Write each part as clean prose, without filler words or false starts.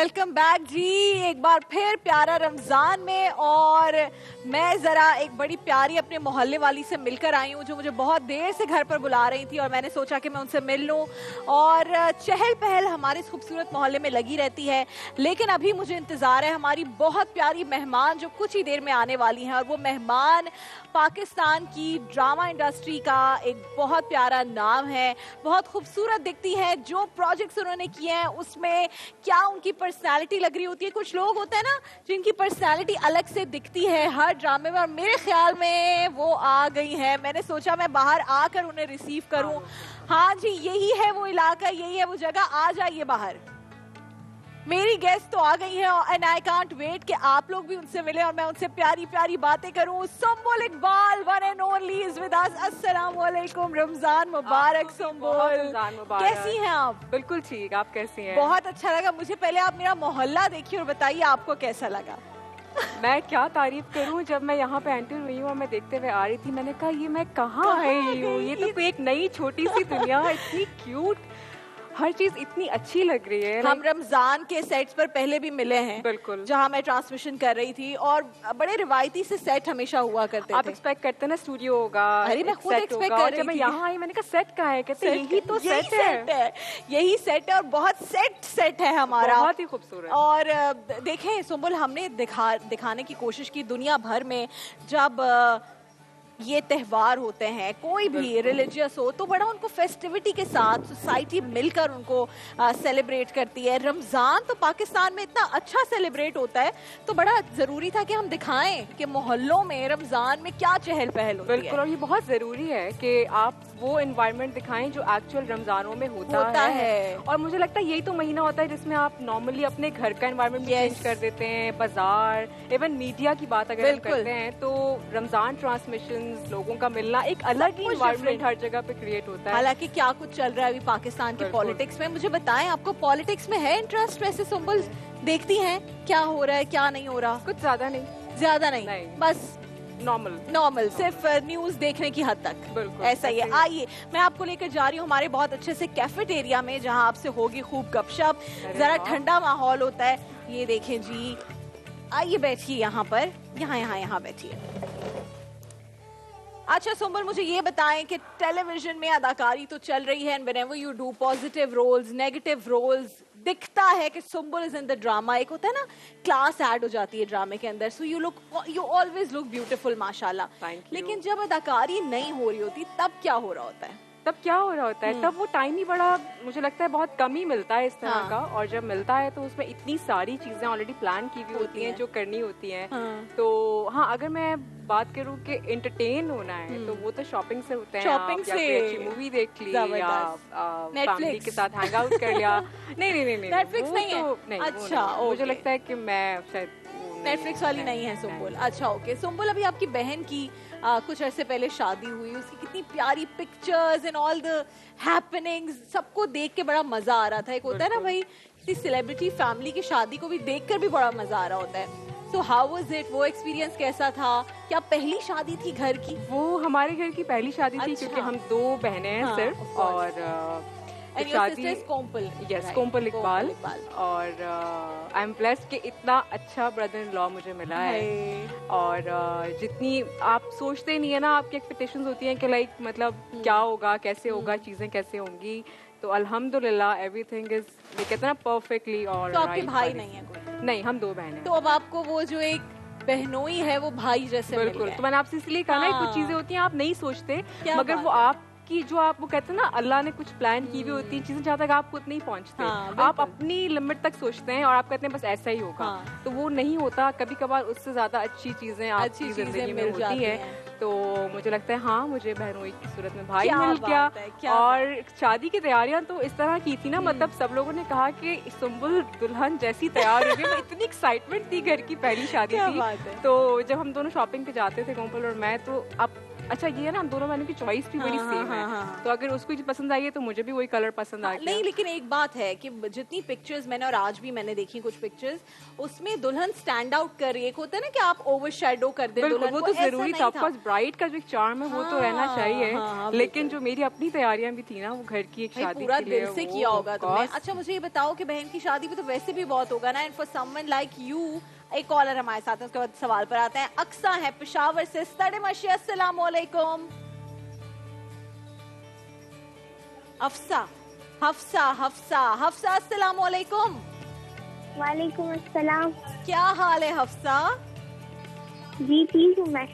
Welcome back जी, एक बार फिर प्यारा रमजान में। और मैं जरा एक बड़ी प्यारी अपने मोहल्ले वाली से मिलकर आई हूँ जो मुझे बहुत देर से घर पर बुला रही थी और मैंने सोचा कि मैं उनसे मिल लूँ। और चहल पहल हमारे इस खूबसूरत मोहल्ले में लगी रहती है, लेकिन अभी मुझे इंतज़ार है हमारी बहुत प्यारी मेहमान जो कुछ ही देर में आने वाली हैं। और वो मेहमान पाकिस्तान की ड्रामा इंडस्ट्री का एक बहुत प्यारा नाम है, बहुत खूबसूरत दिखती है। जो प्रोजेक्ट्स उन्होंने किए हैं उसमें क्या उनकी पर्सनालिटी लग रही होती है। कुछ लोग होते हैं ना जिनकी पर्सनालिटी अलग से दिखती है हर ड्रामे में, और मेरे ख्याल में वो आ गई है। मैंने सोचा मैं बाहर आकर उन्हें रिसीव करूं। हाँ जी, यही है वो इलाका, यही है वो जगह। आ जाइए बाहर। मेरी गेस्ट तो आ गई है एंड आई कांट वेट कि आप लोग भी उनसे मिले और मैं उनसे प्यारी प्यारी बातें करूं। Sumbul Iqbal, one and only, is with us. अस्सलाम वालेकुम, रमजान मुबारक सुंबुल। रमजान मुबारक। कैसी हैं आप? बिल्कुल ठीक, आप कैसी हैं? बहुत अच्छा लगा मुझे। पहले आप मेरा मोहल्ला देखिए और बताइए आपको कैसा लगा। मैं क्या तारीफ करूं, जब मैं यहाँ पे एंटर हुई हूँ और मैं देखते हुए आ रही थी, मैंने कहा ये मैं कहाँ आई हूँ। ये तो कोई एक नई छोटी सी दुनिया है, इतनी क्यूट, हर चीज इतनी अच्छी लग रही है। हम रमजान के सेट्स पर पहले भी मिले हैं, बिल्कुल, जहाँ मैं ट्रांसमिशन कर रही थी, और बड़े रिवायती से सेट हमेशा हुआ करते आप थे। एक्सपेक्ट करते हैं ना स्टूडियो होगा। अरे मैं खुद एक्सपेक्ट कर रही थी। मैं यहाँ आई, मैंने कहा सेट कहाँ है, कहते यही तो सेट है। यही सेट है और बहुत सेट है हमारा, बहुत ही खूबसूरत। और देखें सुंबुल, हमने दिखाने की कोशिश की दुनिया भर में। जब ये त्यौहार होते हैं, कोई भी रिलीजियस हो, तो बड़ा उनको फेस्टिविटी के साथ सोसाइटी मिलकर उनको सेलिब्रेट करती है। रमज़ान तो पाकिस्तान में इतना अच्छा सेलिब्रेट होता है, तो बड़ा ज़रूरी था कि हम दिखाएं कि मोहल्लों में रमज़ान में क्या चहल पहल होती है। बिल्कुल, और ये बहुत ज़रूरी है कि आप वो एनवायरनमेंट दिखाएं जो एक्चुअल रमज़ानों में होता है। और मुझे लगता है यही तो महीना होता है जिसमें आप नॉर्मली अपने घर का एनवायरनमेंट चेंज कर देते हैं। बाजार, इवन मीडिया की बात अगर हम करते हैं तो रमज़ान ट्रांसमिशन, लोगों का मिलना, एक अलग ही एनवायरनमेंट हर जगह पे क्रिएट होता है। हालांकि क्या कुछ चल रहा है अभी पाकिस्तान के पॉलिटिक्स में, मुझे बताएं, आपको पॉलिटिक्स में है इंटरेस्ट? वैसे सुंबुल देखती हैं क्या हो रहा है क्या नहीं हो रहा? कुछ ज्यादा नहीं, बस नॉर्मल, सिर्फ न्यूज देखने की हद तक। ऐसा ही है। आइए, मैं आपको लेकर जा रही हूँ हमारे बहुत अच्छे से कैफेटेरिया में, जहाँ आपसे होगी खूब गपशप, जरा ठंडा माहौल होता है। ये देखें जी, आइए बैठिए यहाँ पर, यहाँ बैठिए। अच्छा सुंबुल, मुझे ये बताएं कि टेलीविजन में अदाकारी तो चल रही है, and whenever you do positive roles, negative roles, दिखता है कि Sumbul is in the drama. एक होता है ना, क्लास ऐड हो जाती है ड्रामे के अंदर, so you always look beautiful माशाल्लाह। लेकिन जब अदाकारी नहीं हो रही होती तब क्या हो रहा होता है? तब वो टाइम ही बड़ा, मुझे लगता है बहुत कम ही मिलता है इस तरह का। और जब मिलता है तो उसमें इतनी सारी चीजें ऑलरेडी प्लान की हुई होती हैं जो करनी होती हैं। तो हाँ, अगर मैं बात करूँ कि एंटरटेन होना है तो वो तो शॉपिंग से होते हैं। शॉपिंग से अच्छी मूवी देख ली या फैमिली के साथ हैंग आउट कर लिया। नहीं, नेटफ्लिक्स नहीं है। अच्छा, मुझे लगता है कि मैं शायद नेटफ्लिक्स वाली नहीं है सुंबुल। अच्छा ओके। सुंबुल, अभी आपकी बहन की कुछ अर्से पहले शादी हुई, उसकी कितनी प्यारी pictures and all the happenings, सबको देख के बड़ा मजा आ रहा था। एक होता है ना भाई, किसी सेलिब्रिटी फैमिली की शादी को भी देखकर भी बड़ा मजा आ रहा होता है। So how was it? वो एक्सपीरियंस कैसा था? क्या पहली शादी थी घर की? वो हमारे घर की पहली शादी थी, क्योंकि हम 2 बहनें हैं सिर्फ। और शादी कोम्पल इकबाल। और आई एम ब्लेस्ड कि इतना अच्छा ब्रदर इन लॉ मुझे मिला है। और जितनी आप सोचते नहीं है ना, आपकी एक्सपेक्टेशंस होती हैं कि लाइक मतलब क्या होगा, कैसे होगा, चीजें कैसे होंगी। तो अल्हम्दुलिल्लाह एवरीथिंग इज, कहते हैं ना, परफेक्टली। और तो आपके भाई नहीं है कोई? नहीं, हम 2 बहनें हैं। तो अब आपको वो जो एक बहनोई है वो भाई जैसे मिल गए। तो मैंने आपसे इसलिए कहा ना, कुछ चीजें होती हैं आप नहीं सोचते, मगर वो आप कि जो आप, वो कहते हैं ना, अल्लाह ने कुछ प्लान की हुई होती है चीजें, जहाँ तक आप खुद नहीं पहुँचते। आप अपनी लिमिट तक सोचते हैं और आप कहते हैं बस ऐसा ही होगा। तो वो नहीं होता। कभी कभार उससे ज्यादा अच्छी चीजें आपकी जिंदगी में होती है। तो मुझे लगता है हाँ, मुझे बहनोई की सूरत में भाई मिल गया। और शादी की तैयारियां तो इस तरह की थी ना, मतलब सब लोगों ने कहा कि सुंबुल दुल्हन जैसी तैयार हो गई। इतनी एक्साइटमेंट थी, घर की पहली शादी थी। तो जब हम दोनों शॉपिंग पे जाते थे कोम्पल और मैं, तो अब अच्छा ये है ना, हम दोनों बहनों की चॉइस भी बड़ी सेम है, तो अगर उसको पसंद आई है तो मुझे भी वही कलर पसंद आ गया। नहीं, लेकिन एक बात है कि जितनी पिक्चर्स मैंने, और आज भी मैंने देखी कुछ पिक्चर्स, उसमें दुल्हन स्टैंड आउट कर रही है। एक होता है ना कि आप ओवर शेडो कर दे दुल्हन, वो तो जरूरी था। ऑफकोर्स ब्राइड का जो एक चार्म है वो तो रहना चाहिए, लेकिन जो मेरी अपनी तैयारियां भी थी ना, वो घर की एक शादी पूरा दिल से किया होगा तुमने। अच्छा मुझे ये बताओ कि बहन की शादी भी तो वैसे भी बहुत होगा ना, and for someone like you. एक कॉलर हमारे साथ है, उसके बाद सवाल पर आते हैं। अक्सा है पेशावर से। अस्सलाम वालेकुम। हफ्सा हफ्सा हफ्सा हफ्सा अस्सलाम वालेकुम। वालेकुम अस्सलाम। क्या हाल है हफ्सा? जी ठीक हूँ मैं।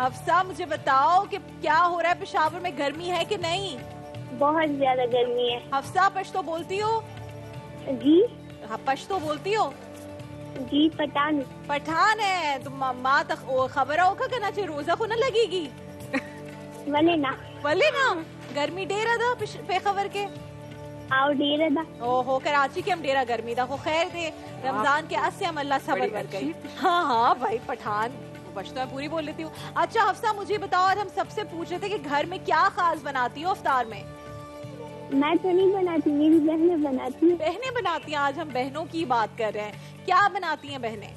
हफ्सा मुझे बताओ कि क्या हो रहा है पेशावर में, गर्मी है कि नहीं? बहुत ज्यादा गर्मी है। हफ्सा पश्तो बोलती हो? जी हाँ, पश्तो बोलती हो? जी पठान। पठान है तो माँ तक खबर होगा कि ना रोजा को ना लगेगी वले ना गर्मी डेरा दा पेखबर के आओ डेरा दा ओहो कराची के हम डेरा गर्मी दा हो खैर दे रमजान के अस्याम अल्लाह सबर कर गई। हाँ भाई पठान पश्तो पूरी बोल लेती हूँ। अच्छा हफ्सा मुझे बताओ, आज हम सबसे पूछ रहे थे कि घर में क्या खास बनाती हो इफ्तार में? मैं तो नहीं बनाती, मेरी बहनें बनाती हैं। बहनें बनाती हैं? आज हम बहनों की बात कर रहे हैं। क्या बनाती हैं बहनें?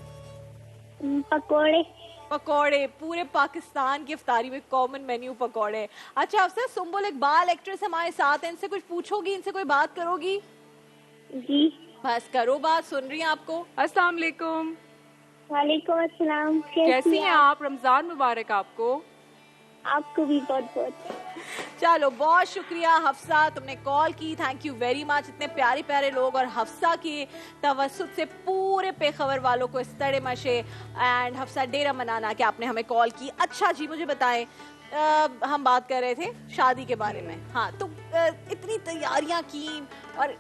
पकोड़े। पकोड़े, पूरे पाकिस्तान की इफ्तारी में कॉमन मेन्यू पकोड़े। अच्छा अफसर सुम्बुल इकबाल एक्ट्रेस हमारे साथ हैं, इनसे कुछ पूछोगी, इनसे कोई बात करोगी? जी बस करो बात, सुन रही हैं आपको। अस्सलाम वालेकुम। वालेकुम अस्सलाम। कैसी हैं आप? रमजान मुबारक आपको। आपको भी बहुत बहुत। चलो बहुत शुक्रिया हफ्सा, तुमने कॉल की, थैंक यू वेरी मच। इतने प्यारे प्यारे लोग और हफ्सा के तवस्सुत से पूरे पेखबर वालों को इस तड़े मशे एंड हफ्सा डेरा मनाना कि आपने हमें कॉल की। अच्छा जी मुझे बताएं, हम बात कर रहे थे शादी के बारे में। हाँ तो इतनी तैयारियां की, और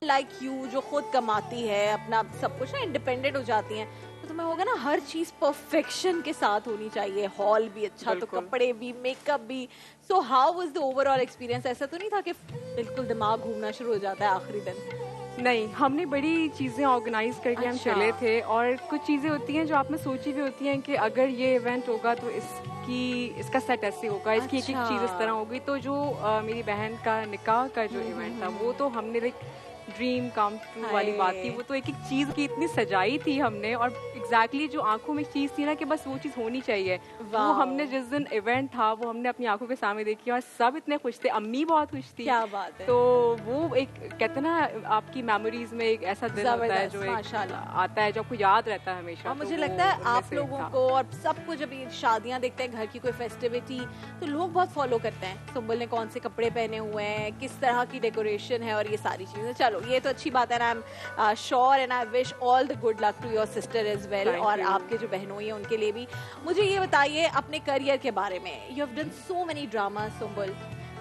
लाइक यू जो खुद कमाती है अपना सब कुछ ना, इंडिपेंडेंट हो जाती हैं, तो तुम्हें होगा ना हर चीज परफेक्शन के साथ होनी चाहिए, हॉल भी अच्छा तो कपड़े भी, मेकअप भी। So how was the overall experience? ऐसा तो नहीं था कि बिल्कुल दिमाग घूमना शुरू हो जाता है आखिरी दिन? नहीं, हमने बड़ी चीज़ें ऑर्गेनाइज करके हम चले थे, और कुछ चीज़ें होती हैं जो आपने सोची भी होती हैं कि अगर ये इवेंट होगा तो इसका सेट ऐसे होगा, इसकी एक एक चीज़ इस तरह होगी। तो जो मेरी बहन का निकाह का जो इवेंट था, वो तो हमने लाइक ड्रीम कम ट्रू वाली बात थी। वो तो एक एक चीज की इतनी सजाई थी हमने, और एग्जैक्टली जो आंखों में चीज थी ना कि बस वो चीज होनी चाहिए, वो हमने जिस दिन इवेंट था वो हमने अपनी आंखों के सामने देखी, और सब इतने खुश थे, अम्मी बहुत खुश थी। क्या बात है। तो वो एक कहते ना आपकी मेमोरीज में एक ऐसा दिन होता है जो आता है, जो आपको याद रहता है हमेशा। और मुझे लगता है आप लोगों को और सबको जब ये शादियां देखते हैं, घर की कोई फेस्टिविटी, तो लोग बहुत फॉलो करते हैं सुम्बुल ने कौन से कपड़े पहने हुए हैं, किस तरह की डेकोरेशन है, और ये सारी चीजें। चलो ये तो अच्छी बात है, I am sure and I wish all the good luck to your sister as well, और आपके जो बहनों हैं उनके लिए भी। मुझे ये बताइए अपने करियर के बारे में, you have done so many drama Sumbul,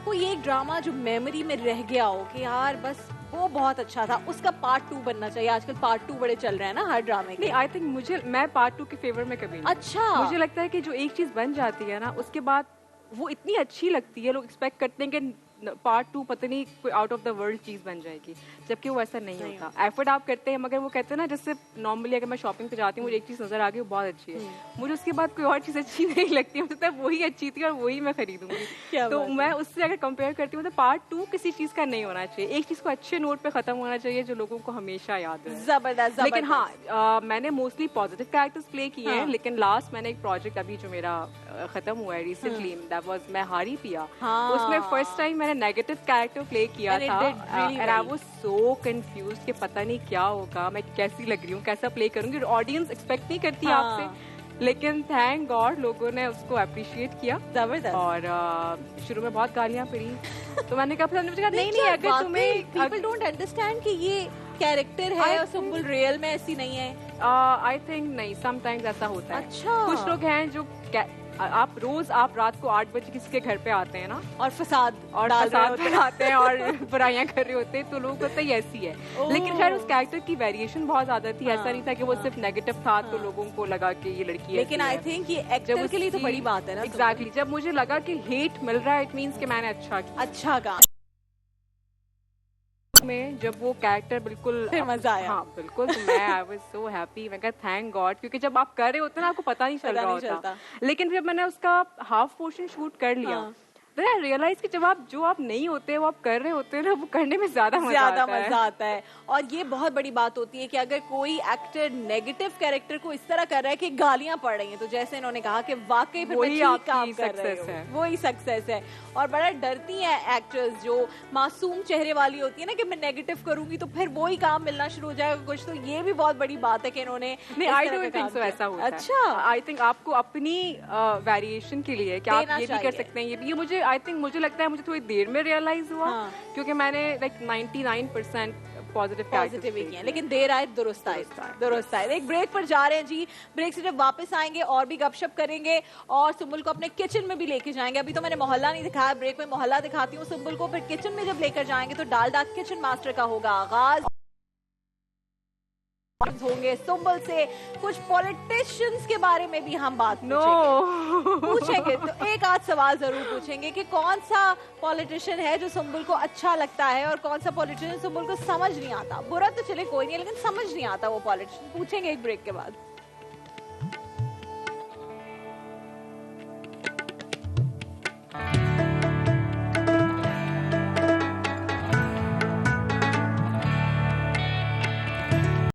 कोई एक ड्रामा जो मेमोरी में रह गया हो कि यार बस वो बहुत अच्छा था, उसका पार्ट 2 बनना चाहिए? आजकल पार्ट 2 बड़े चल रहे हैं ना हर ड्रामे के। आई थिंक मैं पार्ट 2 के फेवर में कभी नहीं। अच्छा, मुझे लगता है कि जो एक चीज बन जाती है ना, उसके बाद वो इतनी अच्छी लगती है, लोग एक्सपेक्ट करते हैं कि पार्ट 2 पता नहीं कोई आउट ऑफ द वर्ल्ड चीज बन जाएगी, जबकि वो ऐसा नहीं होता। एफर्ट आप करते हैं, मगर वो कहते हैं ना, जैसे नॉर्मली अगर मैं शॉपिंग पे जाती हूँ, मुझे एक चीज नजर आ गई, वो बहुत अच्छी है, मुझे उसके बाद कोई और चीज अच्छी नहीं लगती, मुझे लगता है वही अच्छी थी और वही मैं खरीदूंगी। तो मैं उससे अगर कंपेयर करती हूँ तो पार्ट 2 किसी चीज का नहीं होना चाहिए, एक चीज को अच्छे नोट पे खत्म होना चाहिए जो लोगों को हमेशा याद रहे। जबरदस्त। लेकिन हाँ, मैंने मोस्टली पॉजिटिव कैरेक्टर्स प्ले किए हैं, लेकिन लास्ट मैंने एक प्रोजेक्ट अभी जो मेरा खत्म हुआ है रिसेंटली, दैट वाज मैं हारी पिया, उसमें फर्स्ट टाइम मैंने नेगेटिव कैरेक्टर प्ले किया था, and I was so confused कि पता नहीं क्या होगा, मैं कैसी लग रही हूँ, कैसा प्ले करूंगी, ऑडियंस एक्सपेक्ट नहीं करती आपसे, लेकिन थैंक गॉड लोगों ने उसको अप्रिशिएट किया। जबरदस्त। और शुरू में बहुत गालियां पड़ी, तो मैंने कहा नहीं अगर तुम्हें पीपल डोंट अंडरस्टैंड कि ये कैरेक्टर है और सुम्बुल रियल में ऐसी नहीं है। आई थिंक नहीं, समटाइम्स ऐसा होता है। अच्छा, कुछ लोग हैं जो आप रात को 8 बजे किसी के घर पे आते हैं ना, और फसाद आते हैं और बुराइयां कर रहे होते हैं, तो लोगों को पता ही ऐसी है। लेकिन खैर उस कैरेक्टर की वेरिएशन बहुत ज्यादा थी, ऐसा नहीं था कि वो सिर्फ नेगेटिव था तो लोगों को लगा कि ये लड़की है। लेकिन आई थिंक ये एक्टर के लिए तो बड़ी बात है ना। एग्जैक्टली, जब मुझे लगा कि हेट मिल रहा है, इट मीन्स कि मैंने अच्छा काम। में जब वो कैरेक्टर बिल्कुल फिर मजा आया। हाँ बिल्कुल, तो मैं आई वाज सो हैप्पी, मैं कहा थैंक गॉड, क्योंकि जब आप कर रहे होते हैं ना आपको पता नहीं चल रहा होता, लेकिन फिर मैंने उसका हाफ पोर्शन शूट कर लिया, तो आई रियलाइज कि जब आप जो आप नहीं होते वो आप कर रहे होते हैं ना, वो करने में ज्यादा मजा आता है। और ये बहुत बड़ी बात होती है कि अगर कोई एक्टर नेगेटिव कैरेक्टर को इस तरह कर रहा है कि गालियां पड़ रही हैं, तो जैसे इन्होंने कहा कि वाकई फिर वही ठीक काम कर रहे सक्सेस है, वही सक्सेस है। और बड़ा डरती हैं एक्टर्स जो मासूम चेहरे वाली होती है ना कि मैं नेगेटिव करूंगी तो फिर वही काम मिलना शुरू हो जाएगा कुछ, तो ये भी बहुत बड़ी बात है कि इन्होंने नहीं, आई डोंट थिंक सो ऐसा होता है। अच्छा, आई थिंक आपको अपनी वेरिएशन के लिए कि आप ये भी कर सकते हैं, ये भी, ये मुझे आई थिंक मुझे लगता है मुझे थोड़ी देर में रियलाइज हुआ, क्योंकि मैंने लाइक 99% पॉजिटिव ही किया, लेकिन देर आए दुरुस्त आए। एक ब्रेक पर जा रहे हैं जी, ब्रेक से जब वापस आएंगे और भी गपशप करेंगे और सुम्बुल को अपने किचन में भी लेके जाएंगे। अभी तो मैंने मोहल्ला नहीं दिखाया, ब्रेक में मोहल्ला दिखाती हूँ सुम्बुल को, फिर किचन में जब लेकर जाएंगे तो डालडा किचन मास्टर का होगा आगाज होंगे। सुम्बुल से कुछ पॉलिटिशियंस के बारे में भी हम बात पूछेंगे। तो एक आध सवाल जरूर पूछेंगे कि कौन सा पॉलिटिशियन है जो सुम्बुल को अच्छा लगता है और कौन सा पॉलिटिशियन सुम्बुल को समझ नहीं आता। बुरा तो चले कोई नहीं, लेकिन समझ नहीं आता वो पॉलिटिशियन। पूछेंगे एक ब्रेक के बाद।